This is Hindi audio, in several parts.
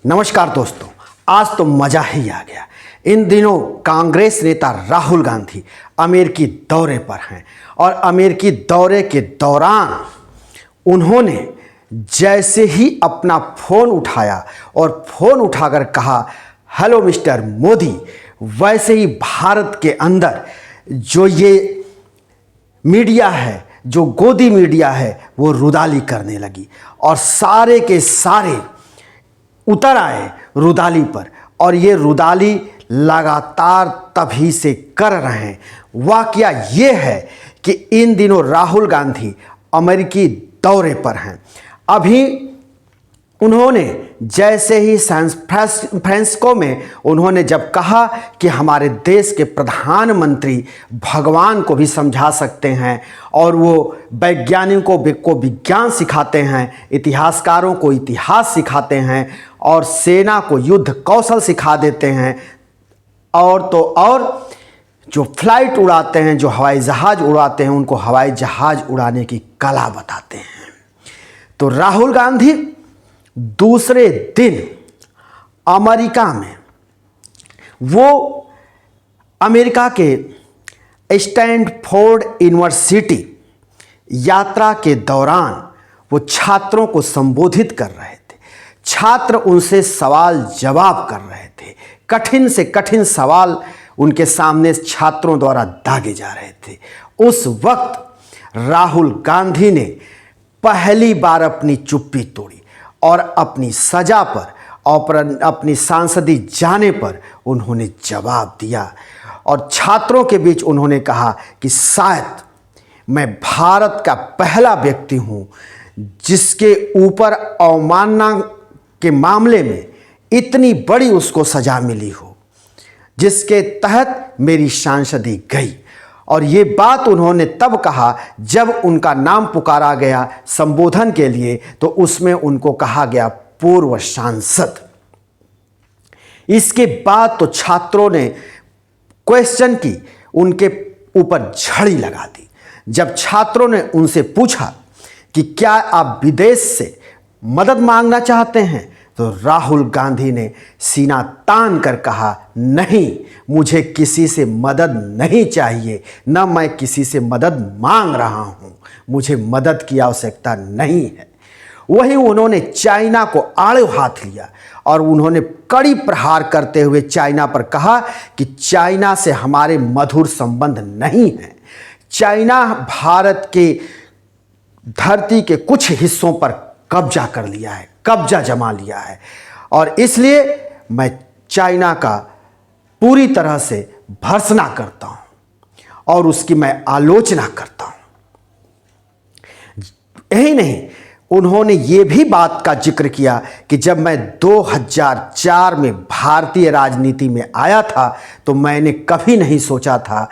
नमस्कार दोस्तों, आज तो मज़ा ही आ गया। इन दिनों कांग्रेस नेता राहुल गांधी अमेरिकी दौरे पर हैं और अमेरिकी दौरे के दौरान उन्होंने जैसे ही अपना फ़ोन उठाया और फ़ोन उठाकर कहा हेलो मिस्टर मोदी, वैसे ही भारत के अंदर जो ये मीडिया है, जो गोदी मीडिया है, वो रुदाली करने लगी और सारे के सारे उतर आए रुदाली पर। और ये रुदाली लगातार तभी से कर रहे हैं। वाकया ये है कि इन दिनों राहुल गांधी अमेरिकी दौरे पर हैं। अभी उन्होंने जैसे ही सैन फ्रांसिस्को में उन्होंने जब कहा कि हमारे देश के प्रधानमंत्री भगवान को भी समझा सकते हैं और वो वैज्ञानिकों को विज्ञान सिखाते हैं, इतिहासकारों को इतिहास सिखाते हैं और सेना को युद्ध कौशल सिखा देते हैं, और तो और जो फ्लाइट उड़ाते हैं, जो हवाई जहाज़ उड़ाते हैं, उनको हवाई जहाज़ उड़ाने की कला बताते हैं। तो राहुल गांधी दूसरे दिन अमेरिका में वो अमेरिका के स्टैनफोर्ड यूनिवर्सिटी यात्रा के दौरान वो छात्रों को संबोधित कर रहे थे। छात्र उनसे सवाल जवाब कर रहे थे। कठिन से कठिन सवाल उनके सामने छात्रों द्वारा दागे जा रहे थे। उस वक्त राहुल गांधी ने पहली बार अपनी चुप्पी तोड़ी और अपनी सजा पर और अपनी सांसदी जाने पर उन्होंने जवाब दिया और छात्रों के बीच उन्होंने कहा कि शायद मैं भारत का पहला व्यक्ति हूँ जिसके ऊपर अवमानना के मामले में इतनी बड़ी उसको सजा मिली हो, जिसके तहत मेरी सांसदी गई। और ये बात उन्होंने तब कहा जब उनका नाम पुकारा गया संबोधन के लिए, तो उसमें उनको कहा गया पूर्व सांसद। इसके बाद तो छात्रों ने क्वेश्चन की, उनके ऊपर झड़ी लगा दी। जब छात्रों ने उनसे पूछा कि क्या आप विदेश से मदद मांगना चाहते हैं, तो राहुल गांधी ने सीना तान कर कहा नहीं, मुझे किसी से मदद नहीं चाहिए, न मैं किसी से मदद मांग रहा हूं, मुझे मदद की आवश्यकता नहीं है। वहीं उन्होंने चाइना को आड़े हाथ लिया और उन्होंने कड़ी प्रहार करते हुए चाइना पर कहा कि चाइना से हमारे मधुर संबंध नहीं हैं। चाइना भारत के धरती के कुछ हिस्सों पर कब्जा कर लिया है, कब्जा जमा लिया है, और इसलिए मैं चाइना का पूरी तरह से भर्त्सना करता हूं और उसकी मैं आलोचना करता हूं। यही नहीं, उन्होंने ये भी बात का जिक्र किया कि जब मैं 2004 में भारतीय राजनीति में आया था तो मैंने कभी नहीं सोचा था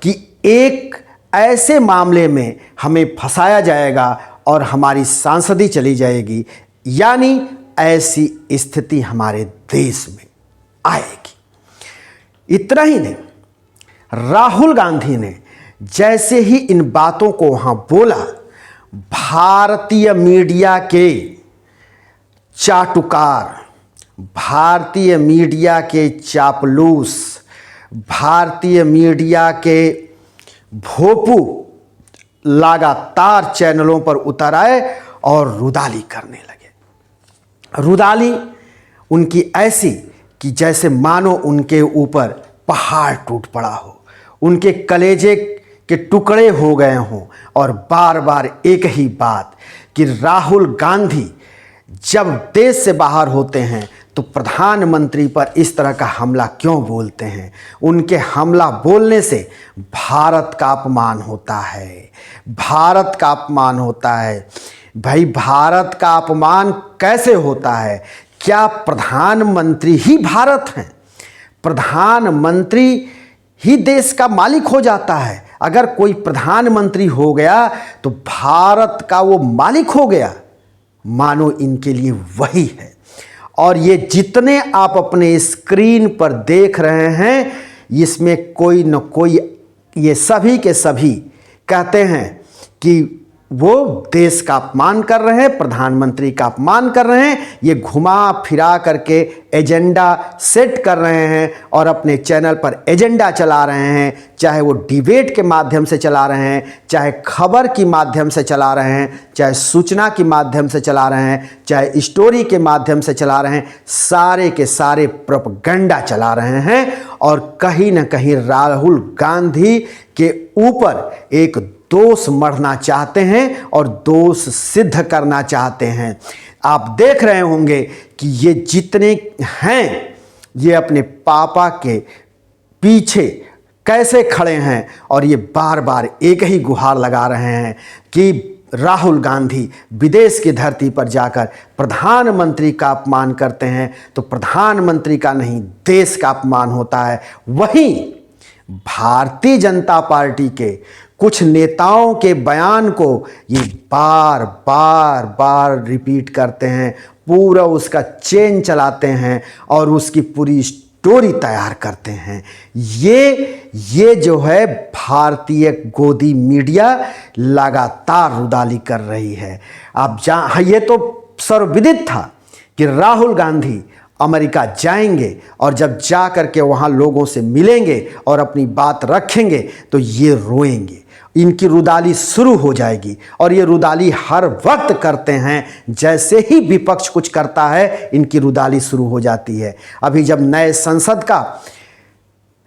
कि एक ऐसे मामले में हमें फंसाया जाएगा और हमारी सांसदी चली जाएगी, यानी ऐसी स्थिति हमारे देश में आएगी। इतना ही नहीं, राहुल गांधी ने जैसे ही इन बातों को वहां बोला, भारतीय मीडिया के चाटुकार, भारतीय मीडिया के चापलूस, भारतीय मीडिया के भोपू लगातार चैनलों पर उतर आए और रुदाली करने लगे। रुदाली उनकी ऐसी कि जैसे मानो उनके ऊपर पहाड़ टूट पड़ा हो, उनके कलेजे के टुकड़े हो गए हों, और बार बार एक ही बात कि राहुल गांधी जब देश से बाहर होते हैं तो प्रधानमंत्री पर इस तरह का हमला क्यों बोलते हैं। उनके हमला बोलने से भारत का अपमान होता है, भारत का अपमान होता है। भाई, भारत का अपमान कैसे होता है? क्या प्रधानमंत्री ही भारत हैं? प्रधानमंत्री ही देश का मालिक हो जाता है। अगर कोई प्रधानमंत्री हो गया तो भारत का वो मालिक हो गया, मानो इनके लिए वही है। और ये जितने आप अपने स्क्रीन पर देख रहे हैं, इसमें कोई न कोई, ये सभी के सभी कहते हैं कि वो देश का अपमान कर रहे हैं, प्रधानमंत्री का अपमान कर रहे हैं, ये घुमा फिरा करके एजेंडा सेट कर रहे हैं और अपने चैनल पर एजेंडा चला रहे हैं। चाहे वो डिबेट के माध्यम से चला रहे हैं, चाहे खबर की माध्यम से चला रहे हैं, चाहे सूचना के माध्यम से चला रहे हैं, चाहे स्टोरी के माध्यम से चला रहे हैं, सारे के सारे प्रोपेगेंडा चला रहे हैं। और कहीं ना कहीं राहुल गांधी के ऊपर एक दोष मढ़ना चाहते हैं और दोष सिद्ध करना चाहते हैं। आप देख रहे होंगे कि ये जितने हैं ये अपने पापा के पीछे कैसे खड़े हैं और ये बार बार एक ही गुहार लगा रहे हैं कि राहुल गांधी विदेश की धरती पर जाकर प्रधानमंत्री का अपमान करते हैं तो प्रधानमंत्री का नहीं देश का अपमान होता है। वहीं भारतीय जनता पार्टी के कुछ नेताओं के बयान को ये बार बार रिपीट करते हैं, पूरा उसका चेन चलाते हैं और उसकी पूरी स्टोरी तैयार करते हैं। ये जो है भारतीय गोदी मीडिया लगातार रुदाली कर रही है। अब ये तो सर्वविदित था कि राहुल गांधी अमेरिका जाएंगे और जब जा कर के वहाँ लोगों से मिलेंगे और अपनी बात रखेंगे तो ये रोएंगे, इनकी रुदाली शुरू हो जाएगी। और ये रुदाली हर वक्त करते हैं, जैसे ही विपक्ष कुछ करता है इनकी रुदाली शुरू हो जाती है। अभी जब नए संसद का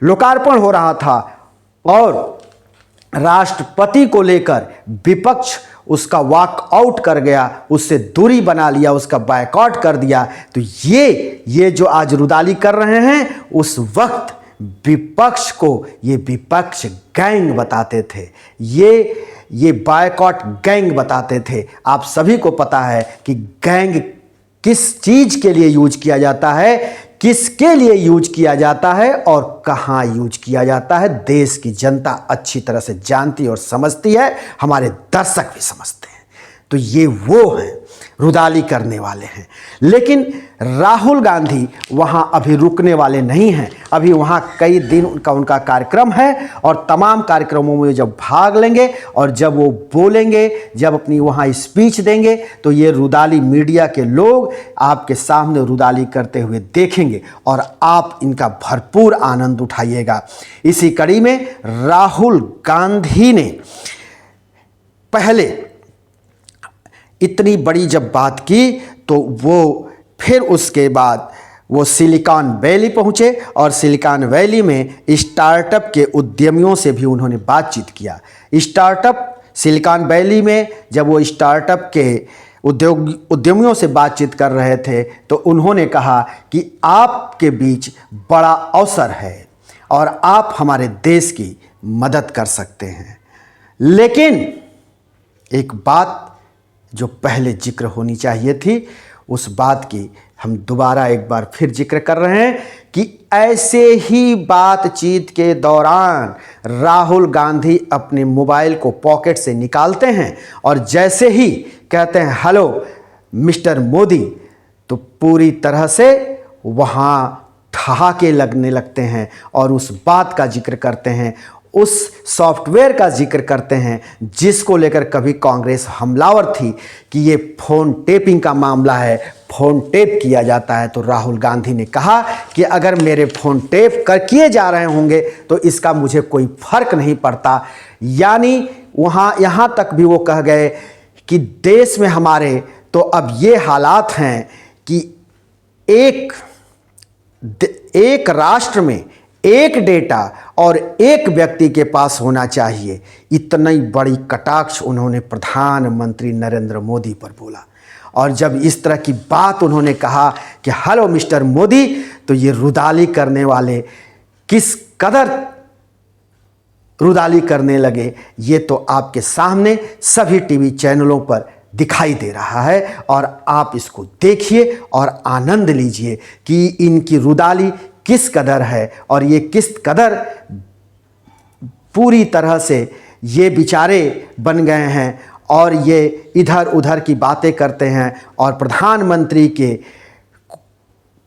लोकार्पण हो रहा था और राष्ट्रपति को लेकर विपक्ष उसका वॉक आउट कर गया, उससे दूरी बना लिया, उसका बायकॉट कर दिया, तो ये जो आज रुदाली कर रहे हैं उस वक्त विपक्ष को ये विपक्ष गैंग बताते थे, ये बायकॉट गैंग बताते थे। आप सभी को पता है कि गैंग किस चीज के लिए यूज किया जाता है, किसके लिए यूज किया जाता है और कहाँ यूज किया जाता है, देश की जनता अच्छी तरह से जानती और समझती है, हमारे दर्शक भी समझते हैं। तो ये वो हैं, रुदाली करने वाले हैं। लेकिन राहुल गांधी वहाँ अभी रुकने वाले नहीं हैं। अभी वहाँ कई दिन उनका कार्यक्रम है और तमाम कार्यक्रमों में जब भाग लेंगे और जब वो बोलेंगे, जब अपनी वहाँ स्पीच देंगे तो ये रुदाली मीडिया के लोग आपके सामने रुदाली करते हुए देखेंगे और आप इनका भरपूर आनंद उठाइएगा। इसी कड़ी में राहुल गांधी ने पहले इतनी बड़ी जब बात की तो वो फिर उसके बाद वो सिलिकॉन वैली पहुँचे और सिलिकॉन वैली में स्टार्टअप के उद्यमियों से भी उन्होंने बातचीत किया। स्टार्टअप सिलिकॉन वैली में जब वो स्टार्टअप के उद्यमियों से बातचीत कर रहे थे तो उन्होंने कहा कि आपके बीच बड़ा अवसर है और आप हमारे देश की मदद कर सकते हैं। लेकिन एक बात जो पहले जिक्र होनी चाहिए थी, उस बात की हम दोबारा एक बार फिर जिक्र कर रहे हैं कि ऐसे ही बातचीत के दौरान राहुल गांधी अपने मोबाइल को पॉकेट से निकालते हैं और जैसे ही कहते हैं हेलो मिस्टर मोदी, तो पूरी तरह से वहाँ ठहाके लगने लगते हैं और उस बात का जिक्र करते हैं, उस सॉफ्टवेयर का जिक्र करते हैं जिसको लेकर कभी कांग्रेस हमलावर थी कि ये फ़ोन टेपिंग का मामला है, फ़ोन टेप किया जाता है। तो राहुल गांधी ने कहा कि अगर मेरे फ़ोन टेप किए जा रहे होंगे तो इसका मुझे कोई फ़र्क नहीं पड़ता। यानी यहाँ तक भी वो कह गए कि देश में हमारे तो अब ये हालात हैं कि एक राष्ट्र में एक डेटा और एक व्यक्ति के पास होना चाहिए। इतनी बड़ी कटाक्ष उन्होंने प्रधानमंत्री नरेंद्र मोदी पर बोला। और जब इस तरह की बात उन्होंने कहा कि हेलो मिस्टर मोदी, तो ये रुदाली करने वाले किस कदर रुदाली करने लगे, ये तो आपके सामने सभी टीवी चैनलों पर दिखाई दे रहा है और आप इसको देखिए और आनंद लीजिए कि इनकी रुदाली किस कदर है और ये किस कदर पूरी तरह से ये बेचारे बन गए हैं और ये इधर उधर की बातें करते हैं और प्रधानमंत्री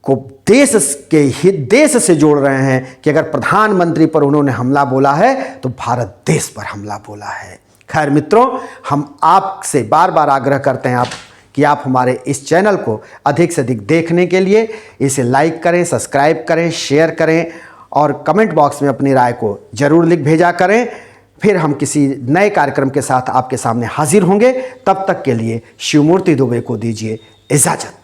को देश से जोड़ रहे हैं कि अगर प्रधानमंत्री पर उन्होंने हमला बोला है तो भारत देश पर हमला बोला है। खैर मित्रों, हम आपसे बार बार आग्रह करते हैं कि आप हमारे इस चैनल को अधिक से अधिक देखने के लिए इसे लाइक करें, सब्सक्राइब करें, शेयर करें और कमेंट बॉक्स में अपनी राय को जरूर लिख भेजा करें। फिर हम किसी नए कार्यक्रम के साथ आपके सामने हाजिर होंगे। तब तक के लिए शिवमूर्ति दुबे को दीजिए इजाजत।